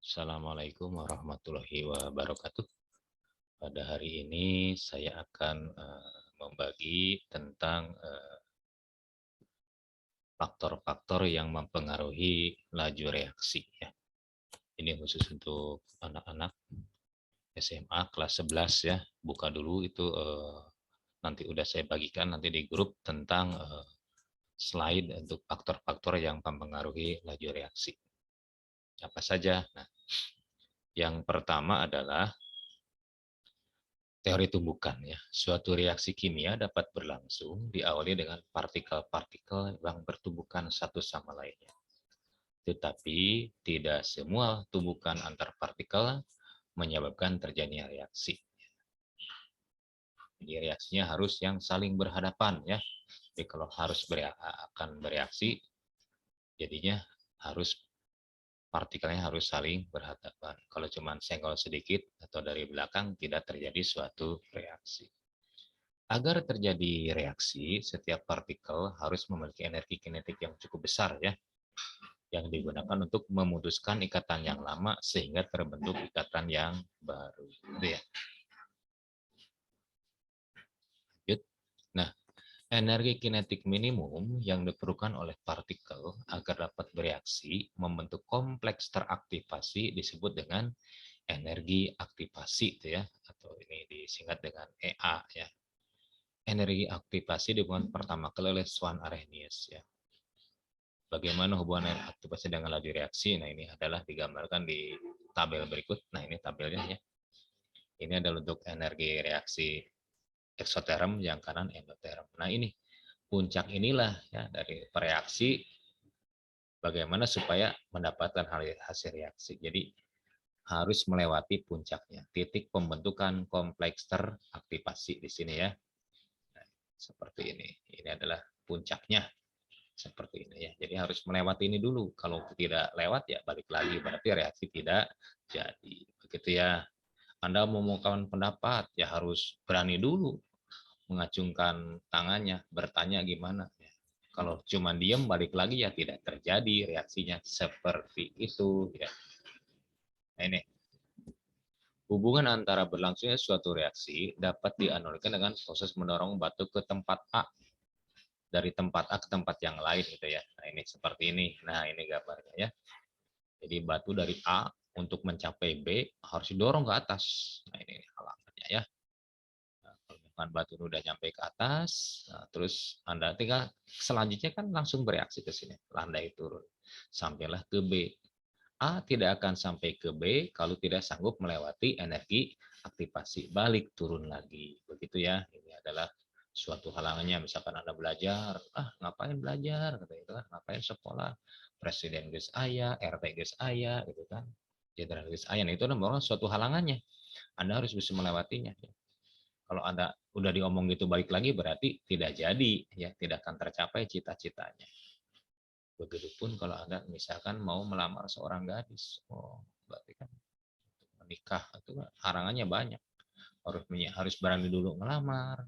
Assalamualaikum warahmatullahi wabarakatuh. Pada hari ini saya akan membagi tentang faktor-faktor yang mempengaruhi laju reaksi ya. Ini khusus untuk anak-anak SMA kelas 11 ya. Buka dulu itu nanti udah saya bagikan nanti di grup tentang slide untuk faktor-faktor yang mempengaruhi laju reaksi. Apa saja? Nah, yang pertama adalah teori tumbukan ya. Suatu reaksi kimia dapat berlangsung diawali dengan partikel-partikel yang bertumbukan satu sama lainnya. Tetapi tidak semua tumbukan antar partikel menyebabkan terjadinya reaksi. Jadi reaksinya harus yang saling berhadapan ya. Jadi kalau harus akan bereaksi, jadinya harus partikelnya harus saling berhadapan. Kalau cuma senggol sedikit atau dari belakang tidak terjadi suatu reaksi. Agar terjadi reaksi, setiap partikel harus memiliki energi kinetik yang cukup besar ya, yang digunakan untuk memutuskan ikatan yang lama sehingga terbentuk ikatan yang baru. Gitu ya. Nah, energi kinetik minimum yang diperlukan oleh partikel agar dapat bereaksi membentuk kompleks teraktivasi disebut dengan energi aktivasi itu ya, atau ini disingkat dengan EA ya. Energi aktivasi dihubungkan pertama kali oleh Swan Arrhenius ya. Bagaimana hubungan aktivasi dengan laju reaksi? Nah, ini adalah digambarkan di tabel berikut. Nah, ini tabelnya ya. Ini adalah untuk energi reaksi eksoterm, yang kanan endoterm. Nah, ini puncak inilah ya dari reaksi bagaimana supaya mendapatkan hasil reaksi. Jadi harus melewati puncaknya, titik pembentukan kompleks teraktivasi di sini ya. Nah, seperti ini. Ini adalah puncaknya. Seperti ini ya. Jadi harus melewati ini dulu. Kalau tidak lewat ya balik lagi, berarti reaksi tidak jadi. Begitu ya. Anda mau mengungkapkan pendapat ya harus berani dulu mengacungkan tangannya, bertanya gimana ya. Kalau cuma diam balik lagi ya tidak terjadi reaksinya seperti itu ya. Nah, ini hubungan antara berlangsungnya suatu reaksi dapat dianalogikan dengan proses mendorong batu ke tempat A dari tempat A ke tempat yang lain gitu ya. Nah, ini seperti ini. Nah, ini gambarnya ya. Jadi batu dari A untuk mencapai B harus didorong ke atas. Nah, ini halangannya ya. Nah, kalau misalkan batu udah nyampe ke atas, nah, terus Anda tinggal selanjutnya kan langsung bereaksi ke sini, landai turun. Sampailah ke B. A tidak akan sampai ke B kalau tidak sanggup melewati energi aktivasi, balik turun lagi. Begitu ya. Ini adalah suatu halangannya. Misalkan Anda belajar, ngapain belajar, kata itu kan, ngapain sekolah, presiden geus aya, RT geus aya, gitu kan, jenderal geus aya. Nah, itu adalah suatu halangannya. Anda harus bisa melewatinya. Kalau Anda udah diomong gitu balik lagi berarti tidak jadi ya, tidak akan tercapai cita-citanya. Begitupun kalau Anda misalkan mau melamar seorang gadis, berarti kan menikah itu harangannya banyak. Harus berani dulu melamar,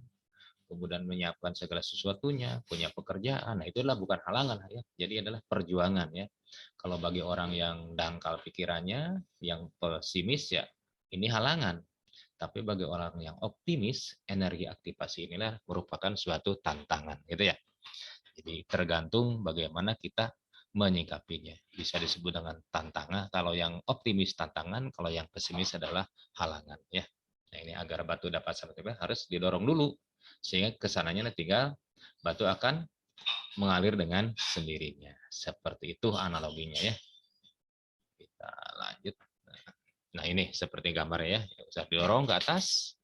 kemudian menyiapkan segala sesuatunya, punya pekerjaan. Nah, itulah bukan halangan ya. Jadi adalah perjuangan ya. Kalau bagi orang yang dangkal pikirannya, yang pesimis ya, ini halangan. Tapi bagi orang yang optimis, energi aktivasi inilah merupakan suatu tantangan, gitu ya. Jadi tergantung bagaimana kita menyikapinya. Bisa disebut dengan tantangan. Kalau yang optimis tantangan, kalau yang pesimis adalah halangan. Ya. Nah, ini agar batu dapat sampai harus didorong dulu, sehingga kesananya tinggal batu akan mengalir dengan sendirinya. Seperti itu analoginya ya. Kita lanjut. Nah, ini seperti gambarnya ya. Bisa didorong ke atas,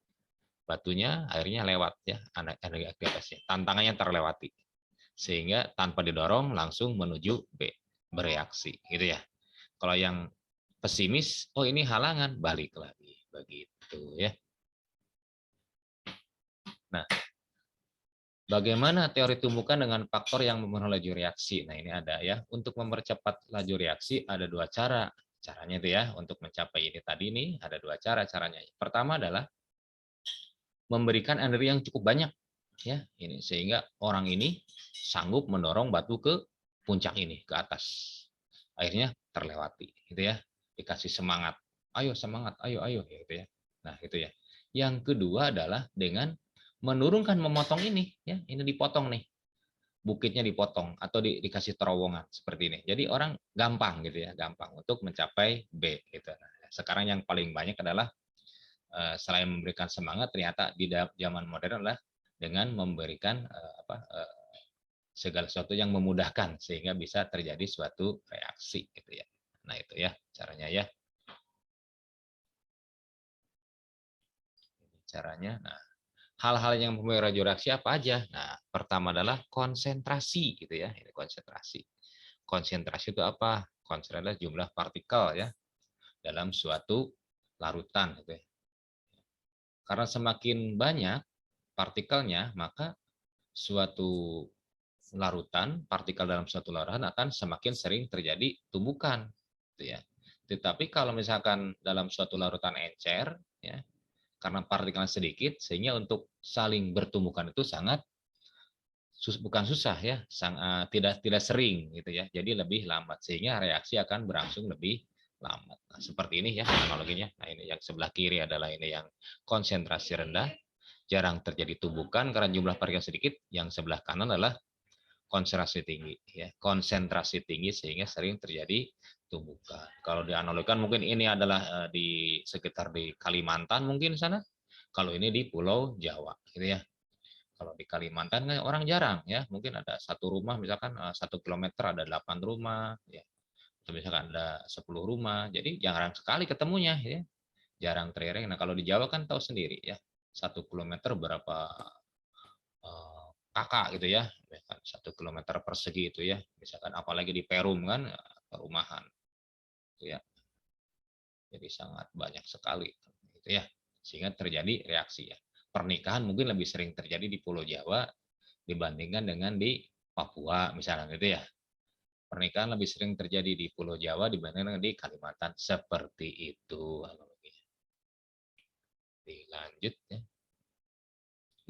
batunya akhirnya lewat ya, energi aktivasi. Tantangannya terlewati. Sehingga tanpa didorong langsung menuju B, bereaksi gitu ya. Kalau yang pesimis, oh ini halangan, balik lagi begitu ya. Nah, bagaimana teori tumbukan dengan faktor yang memenuhi laju reaksi? Nah, ini ada ya. Untuk mempercepat laju reaksi ada dua cara. Caranya itu ya, untuk mencapai ini tadi nih ada dua cara caranya. Pertama adalah memberikan energi yang cukup banyak ya, ini sehingga orang ini sanggup mendorong batu ke puncak ini, ke atas. Akhirnya terlewati gitu ya. dikasih semangat, ayo semangat, ayo gitu ya. Nah, itu ya. Yang kedua adalah dengan menurunkan, memotong ini ya, ini dipotong nih. Bukitnya dipotong atau dikasih terowongan seperti ini. Jadi orang gampang gitu ya, gampang untuk mencapai B gitu. Nah, sekarang yang paling banyak adalah selain memberikan semangat, ternyata di zaman modern adalah dengan memberikan segala sesuatu yang memudahkan sehingga bisa terjadi suatu reaksi gitu ya. Nah, itu ya caranya ya. Caranya. Nah, hal-hal yang mempengaruhi reaksi apa aja? Nah, pertama adalah konsentrasi gitu ya. Ini konsentrasi. Konsentrasi itu apa? Konsentrasi adalah jumlah partikel ya dalam suatu larutan gitu ya. Karena semakin banyak partikelnya, maka suatu larutan, partikel dalam suatu larutan akan semakin sering terjadi tumbukan gitu ya. Tetapi kalau misalkan dalam suatu larutan encer ya, karena partikelnya sedikit sehingga untuk saling bertumbukan itu sangat bukan susah ya, tidak sering gitu ya. Jadi lebih lambat sehingga reaksi akan berlangsung lebih lambat. Nah, seperti ini ya analoginya. Nah, ini yang sebelah kiri adalah ini yang konsentrasi rendah, jarang terjadi tumbukan karena jumlah partikel sedikit. Yang sebelah kanan adalah konsentrasi tinggi ya, konsentrasi tinggi sehingga sering terjadi tumbukan. Kalau dianalogikan mungkin ini adalah di sekitar di Kalimantan mungkin sana. Kalau ini di Pulau Jawa gitu ya. Kalau di Kalimantan kan orang jarang ya, mungkin ada satu rumah misalkan 1 kilometer ada 8 rumah ya. Atau misalkan ada 10 rumah. Jadi jarang sekali ketemunya ya. Jarang terjadi. Nah, kalau di Jawa kan tahu sendiri ya. 1 kilometer berapa kakak gitu ya, 1 kilometer persegi itu ya, misalkan apalagi di Perum kan perumahan gitu ya, jadi sangat banyak sekali gitu ya, sehingga terjadi reaksi ya. Pernikahan mungkin lebih sering terjadi di Pulau Jawa dibandingkan dengan di Papua misalnya gitu ya. Pernikahan lebih sering terjadi di Pulau Jawa dibandingkan di Kalimantan seperti itu. Dilanjut ya.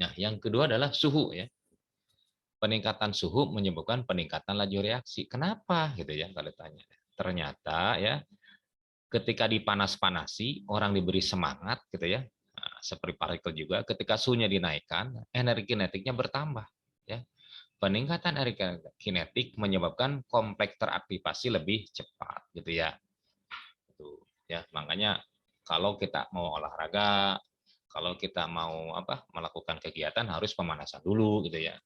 Nah, yang kedua adalah suhu ya. Peningkatan suhu menyebabkan peningkatan laju reaksi. Kenapa gitu ya kalau tanya. Ternyata ya ketika dipanas-panasi orang diberi semangat gitu ya. Nah, seperti partikel juga ketika suhunya dinaikkan, energi kinetiknya bertambah ya. Peningkatan energi kinetik menyebabkan kompleks teraktivasi lebih cepat gitu ya. Itu ya, makanya kalau kita mau olahraga, kalau kita mau melakukan kegiatan harus pemanasan dulu gitu ya.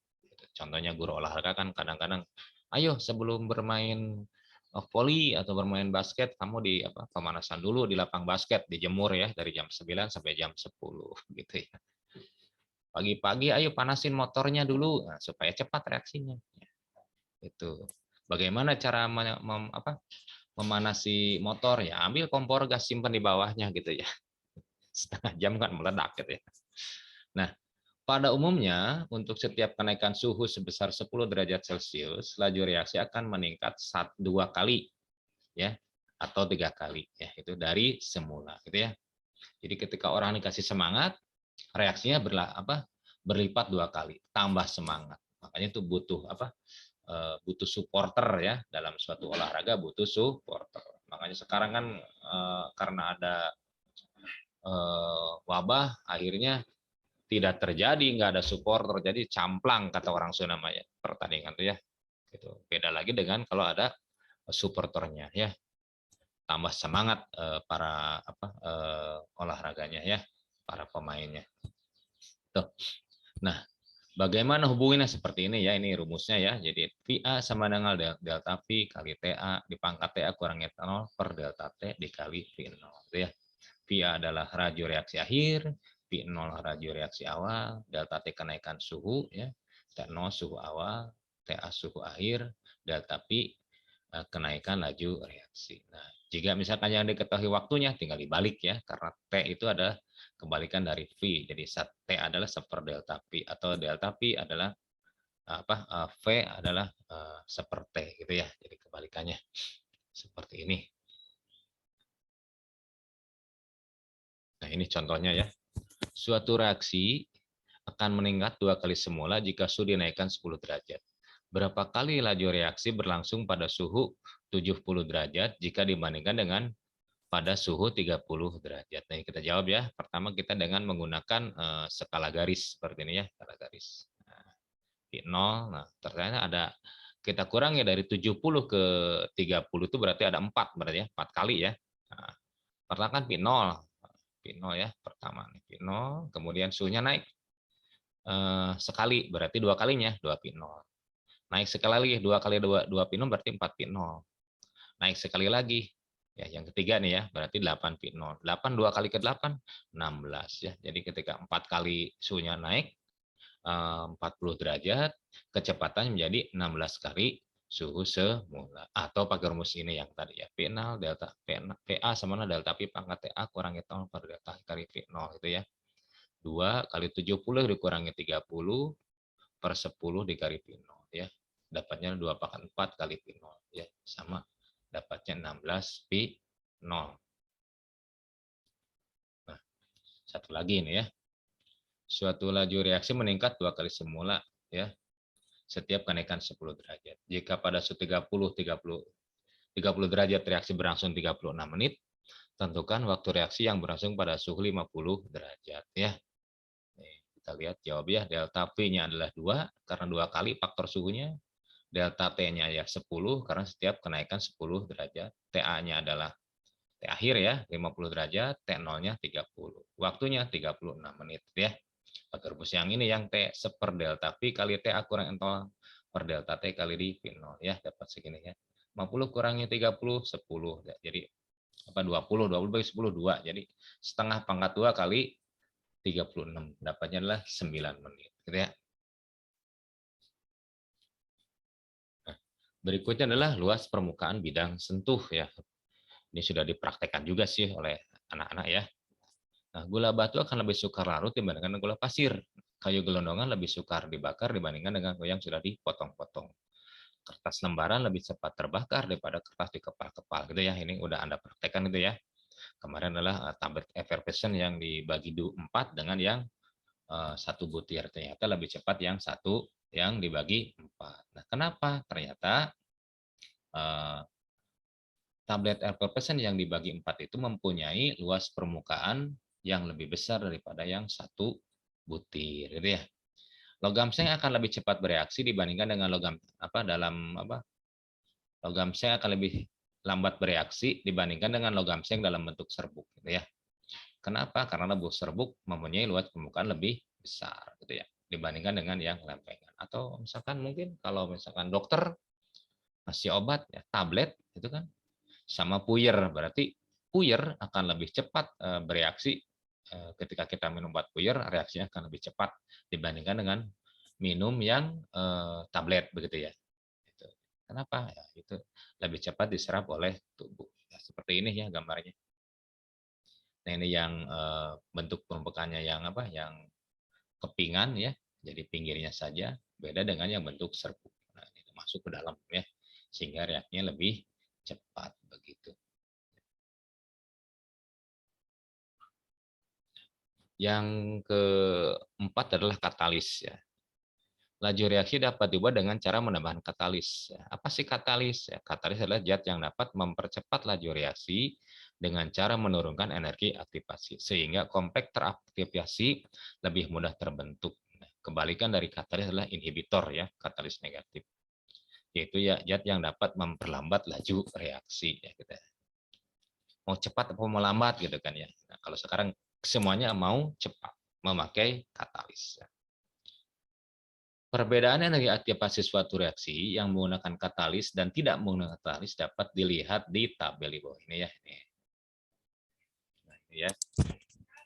Contohnya guru olahraga kan kadang-kadang, ayo sebelum bermain voli atau bermain basket kamu di pemanasan dulu di lapang basket, dijemur ya dari jam 9 sampai jam 10 gitu ya. Pagi-pagi ayo panasin motornya dulu supaya cepat reaksinya. Itu. Bagaimana cara memanasi motor ya? Ambil kompor gas simpan di bawahnya gitu ya. Setengah jam kan meledak gitu ya. Nah, pada umumnya, untuk setiap kenaikan suhu sebesar 10 derajat Celcius, laju reaksi akan meningkat 2 kali, ya, atau 3 kali, ya, itu dari semula, gitu ya. Jadi ketika orang dikasih semangat, reaksinya berlipat 2 kali, tambah semangat. Makanya itu butuh butuh supporter ya dalam suatu olahraga butuh supporter. Makanya sekarang kan karena ada wabah, akhirnya tidak terjadi, nggak ada supporter, jadi camplang kata orang Sunda namanya pertandingan tuh ya. Gitu. Beda lagi dengan kalau ada supporternya ya, tambah semangat para olahraganya ya, para pemainnya. Tuh. Nah, bagaimana hubungannya seperti ini ya, ini rumusnya ya. Jadi VA sama dengan delta V kali TA dipangkat TA kurang etanol per delta T dikali V0 gitu ya. VA adalah laju reaksi akhir, V0 laju reaksi awal, delta T kenaikan suhu ya, T0 suhu awal, TA suhu akhir, delta P kenaikan laju reaksi. Nah, jika misalkan yang diketahui waktunya tinggal dibalik ya, karena T itu adalah kebalikan dari V. Jadi T adalah seper delta P atau delta P adalah V adalah seper T gitu ya. Jadi kebalikannya seperti ini. Nah, ini contohnya ya. Suatu reaksi akan meningkat 2 kali semula jika suhu dinaikkan 10 derajat. Berapa kali laju reaksi berlangsung pada suhu 70 derajat jika dibandingkan dengan pada suhu 30 derajat. Nah, kita jawab ya. Pertama kita dengan menggunakan skala garis seperti ini ya, skala garis. Nah, P0. Nah, ternyata ada kita kurang ya dari 70 ke 30 itu berarti ada 4 berarti ya, 4 kali ya. Nah, pertama kan P0. P0 ya, pertama nih P0, kemudian suhunya naik sekali berarti dua kalinya, 2 P0. Naik sekali lagi 2 kali 2 P0 berarti 4 P0. Naik sekali lagi. Ya, yang ketiga nih ya, berarti 8 P0. 8 2 kali ke 8 16 ya. Jadi ketika 4 kali suhunya naik 40 derajat, kecepatannya menjadi 16 kali suhu semula. Atau pakai rumus ini yang tadi ya, P0 delta PA sama delta P pangkat TA kurangi 0 per delta kali P0 gitu ya. 2 kali 70 dikurangi 30 per 10 dikali P0 ya. Dapatnya 2 pangkat 4 kali P0 ya, sama dapatnya 16 P0. Nah, satu lagi ini ya. Suatu laju reaksi meningkat 2 kali semula ya, setiap kenaikan 10 derajat. Jika pada suhu 30 derajat reaksi berlangsung 36 menit, tentukan waktu reaksi yang berlangsung pada suhu 50 derajat ya. Nih, kita lihat jawab ya, delta V-nya adalah 2 karena 2 kali faktor suhunya. Delta T-nya ya 10 karena setiap kenaikan 10 derajat. TA-nya adalah T akhir ya 50 derajat, T0-nya 30. Waktunya 36 menit ya. Pakai rumus yang ini yang T seper delta V kali TA kurang 0 per delta T kali di V0 ya, dapat segini ya. 50 kurangi 30 10 ya. Jadi apa 20 bagi 10 2. Jadi setengah pangkat 2 kali 36. Dapatnya adalah 9 menit gitu ya. Nah, berikutnya adalah luas permukaan bidang sentuh ya. Ini sudah dipraktekkan juga sih oleh anak-anak ya. Nah, gula batu akan lebih sukar larut dibandingkan gula pasir. Kayu gelondongan lebih sukar dibakar dibandingkan dengan yang sudah dipotong-potong. Kertas lembaran lebih cepat terbakar daripada kertas dikepal-kepal gitu ya. Ini udah Anda praktekkan itu ya. Kemarin adalah tablet effervescent yang dibagi 4 dengan yang satu butir. Ternyata lebih cepat yang satu yang dibagi 4. Nah, kenapa? Ternyata tablet effervescent yang dibagi 4 itu mempunyai luas permukaan yang lebih besar daripada yang satu butir gitu ya. Logam seng akan lebih cepat bereaksi dibandingkan dengan logam logam seng akan lebih lambat bereaksi dibandingkan dengan logam seng dalam bentuk serbuk gitu ya. Kenapa? Karena lembut serbuk mempunyai luas permukaan lebih besar gitu ya dibandingkan dengan yang lempengan. Atau misalkan mungkin kalau misalkan dokter ngasih obat ya tablet itu kan sama puyer, berarti puyer akan lebih cepat bereaksi ketika kita minum obat puyer, reaksinya akan lebih cepat dibandingkan dengan minum yang tablet begitu ya. Kenapa? Ya, itu lebih cepat diserap oleh tubuh. Ya, seperti ini ya gambarnya. Nah, ini yang bentuk permukaannya yang apa? Yang kepingan ya. Jadi pinggirnya saja, beda dengan yang bentuk serbuk. Nah, ini masuk ke dalam ya. Sehingga reaksinya lebih cepat begitu. Yang keempat adalah katalis ya. Laju reaksi dapat diubah dengan cara menambahkan katalis. Apa sih katalis? Katalis adalah zat yang dapat mempercepat laju reaksi dengan cara menurunkan energi aktivasi sehingga kompleks teraktivasi lebih mudah terbentuk. Kebalikan dari katalis adalah inhibitor ya, katalis negatif. Yaitu ya zat yang dapat memperlambat laju reaksi ya gitu. Mau cepat atau mau lambat gitu kan ya. Nah, kalau sekarang semuanya mau cepat memakai katalis. Perbedaan energi aktivasi suatu reaksi yang menggunakan katalis dan tidak menggunakan katalis dapat dilihat di tabel di bawah ini ya. Nah, ini ya.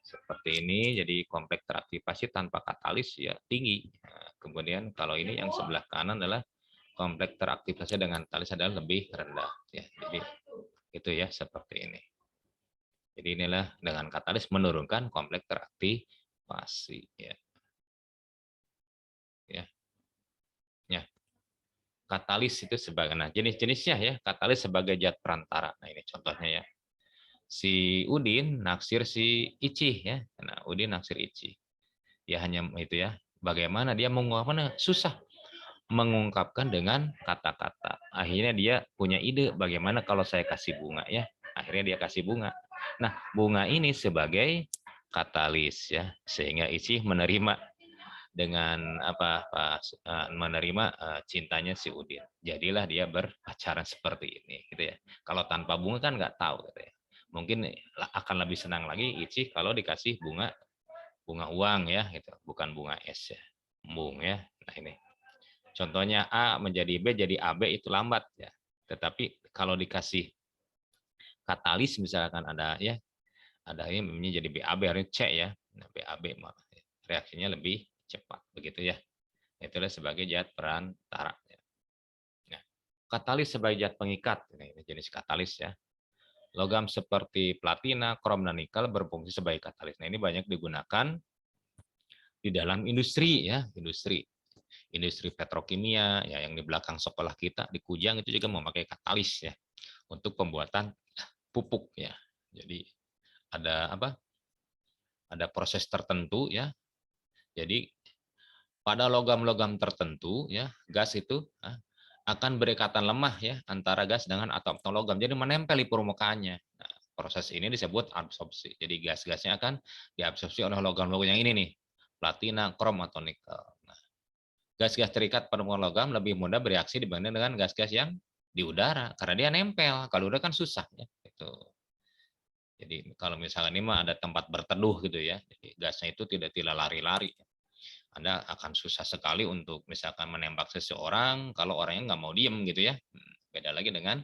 Seperti ini, jadi kompleks teraktivasi tanpa katalis ya tinggi. Nah, kemudian kalau ini yang sebelah kanan adalah kompleks teraktivasi dengan katalis adalah lebih rendah. Ya, jadi itu ya seperti ini. Jadi inilah dengan katalis menurunkan kompleks teraktivasi ya. Ya. Ya. Katalis itu sebagai jenis-jenisnya ya, katalis sebagai zat perantara. Nah, ini contohnya ya. Si Udin naksir si Ici ya. Nah, Udin naksir Ici. Ya hanya itu ya. Bagaimana dia mengungkapkan susah mengungkapkan dengan kata-kata. Akhirnya dia punya ide bagaimana kalau saya kasih bunga ya. Nah, akhirnya dia kasih bunga. Nah, bunga ini sebagai katalis ya, sehingga Ichi menerima dengan menerima cintanya si Udin. Jadilah dia berpacaran seperti ini gitu ya. Kalau tanpa bunga kan nggak tahu gitu ya. Mungkin akan lebih senang lagi Ichi kalau dikasih bunga uang ya gitu, bukan bunga es ya. Bung ya. Nah ini. Contohnya A menjadi B jadi AB itu lambat ya. Tetapi kalau dikasih katalis misalkan ada ya, ada ini jadi BAB harusnya C ya. Nah, BAB reaksinya lebih cepat begitu ya. Itulah sebagai zat perantara. Nah, katalis sebagai zat pengikat, ini jenis katalis ya. Logam seperti platina, krom, dan nikel berfungsi sebagai katalis. Nah, ini banyak digunakan di dalam industri ya, industri petrokimia ya, yang di belakang sekolah kita di Kujang itu juga memakai katalis ya untuk pembuatan pupuk ya. Jadi ada apa? Ada proses tertentu ya. Jadi pada logam-logam tertentu ya, gas itu akan berikatan lemah ya antara gas dengan atom logam. Jadi menempel di permukaannya. Nah, proses ini disebut absorpsi. Jadi gas-gasnya akan diabsorpsi oleh logam-logam yang ini nih, platina, krom atau nikel. Nah, gas-gas terikat pada logam lebih mudah bereaksi dibanding dengan gas-gas yang di udara karena dia nempel. Kalau udara kan susah ya. Itu. Jadi kalau misalnya ini mah ada tempat berteduh gitu ya, jadi gasnya itu tidak lari-lari. Anda akan susah sekali untuk misalkan menembak seseorang kalau orangnya nggak mau diem gitu ya. Beda lagi dengan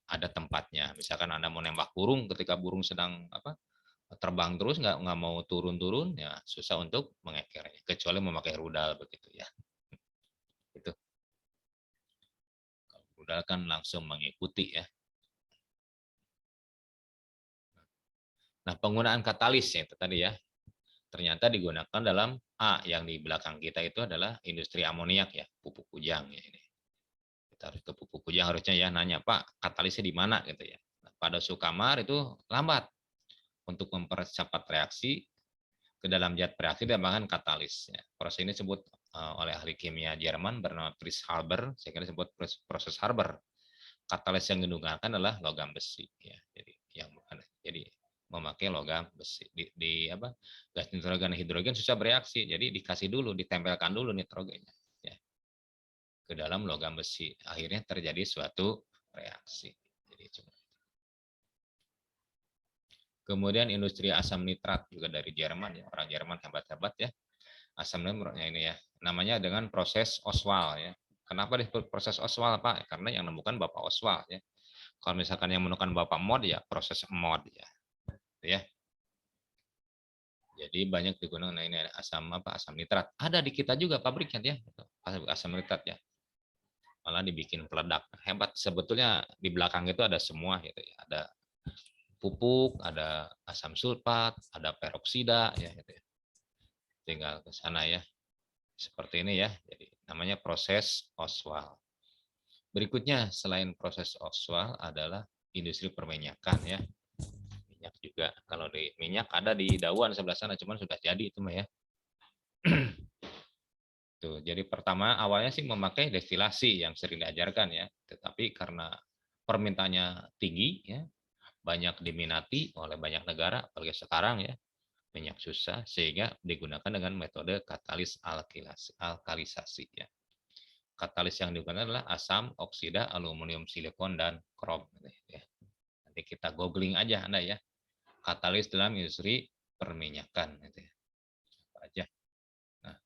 ada tempatnya. Misalkan Anda mau nembak burung ketika burung sedang terbang terus nggak mau turun-turun ya susah untuk mengekernya kecuali memakai rudal begitu ya. Itu kalau rudal kan langsung mengikuti ya. Nah, penggunaan katalis ya itu tadi ya. Ternyata digunakan dalam A yang di belakang kita itu adalah industri amoniak ya, pupuk kujang ya ini. Kita harus ke pupuk kujang harusnya ya nanya, Pak, katalisnya di mana gitu ya. Nah, pada Sukamar itu lambat untuk mempercepat reaksi ke dalam zat bereaksi dinamakan katalis. Ya. Proses ini disebut oleh ahli kimia Jerman bernama Fritz Haber, saya kira disebut proses Haber. Katalis yang digunakan adalah logam besi ya. Jadi yang bukan jadi memakai logam besi gas nitrogen dan hidrogen susah bereaksi jadi dikasih dulu ditempelkan dulu nitrogennya ya ke dalam logam besi akhirnya terjadi suatu reaksi. Jadi kemudian industri asam nitrat juga dari Jerman ya, orang Jerman hebat-hebat ya. Asam nitratnya ini ya namanya dengan proses Ostwald ya. Kenapa disebut proses Ostwald Pak? Karena yang menemukan Bapak Ostwald ya. Kalau misalkan yang menemukan Bapak Mod ya proses Mod ya. Ya. Jadi banyak digunakan ini asam nitrat. Ada di kita juga pabriknya ya. Asam nitrat ya. Malah dibikin peledak. Hebat sebetulnya di belakang itu ada semua gitu ya. Ada pupuk, ada asam sulfat, ada peroksida ya gitu ya. Tinggal ke sana ya. Seperti ini ya. Jadi namanya proses Ostwald. Berikutnya selain proses Ostwald adalah industri perminyakan ya. Minyak juga. Kalau di minyak ada di Dawan sebelah sana, cuman sudah jadi itu mah ya. Tuh, jadi pertama awalnya sih memakai destilasi yang sering diajarkan ya, tetapi karena permintaannya tinggi ya, banyak diminati oleh banyak negara, apalagi sekarang ya, minyak susah sehingga digunakan dengan metode katalis alkalisasi ya. Katalis yang digunakan adalah asam oksida aluminium silikon dan krom ya. Nanti kita googling aja Anda ya. Katalis dalam industri perminyakan gitu ya. Apa aja. Nah,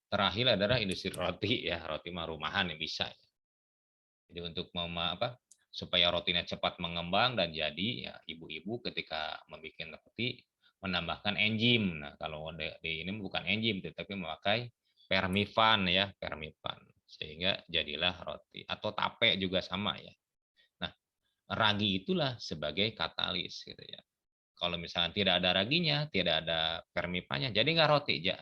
terakhir adalah industri roti ya, roti mah rumahan yang bisa ya. Jadi untuk supaya rotinya cepat mengembang dan jadi ya ibu-ibu ketika membuat roti menambahkan enzim. Nah, kalau di ini bukan enzim tetapi memakai permifan ya, permifan sehingga jadilah roti atau tape juga sama ya. Nah, ragi itulah sebagai katalis gitu ya. Kalau misalnya tidak ada raginya, tidak ada permifannya, jadi nggak roti ya.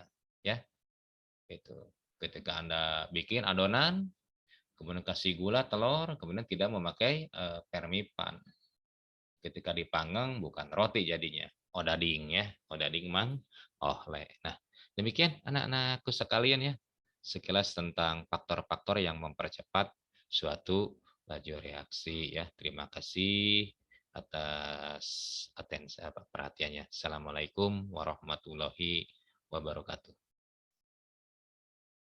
Itu ketika Anda bikin adonan, kemudian kasih gula, telur, kemudian tidak memakai permipan. Ketika dipanggang bukan roti jadinya, odading ya, odading mang ohle. Nah, demikian anak-anakku sekalian ya, sekilas tentang faktor-faktor yang mempercepat suatu laju reaksi ya. Terima kasih. atas atensi perhatiannya. Assalamualaikum warahmatullahi wabarakatuh.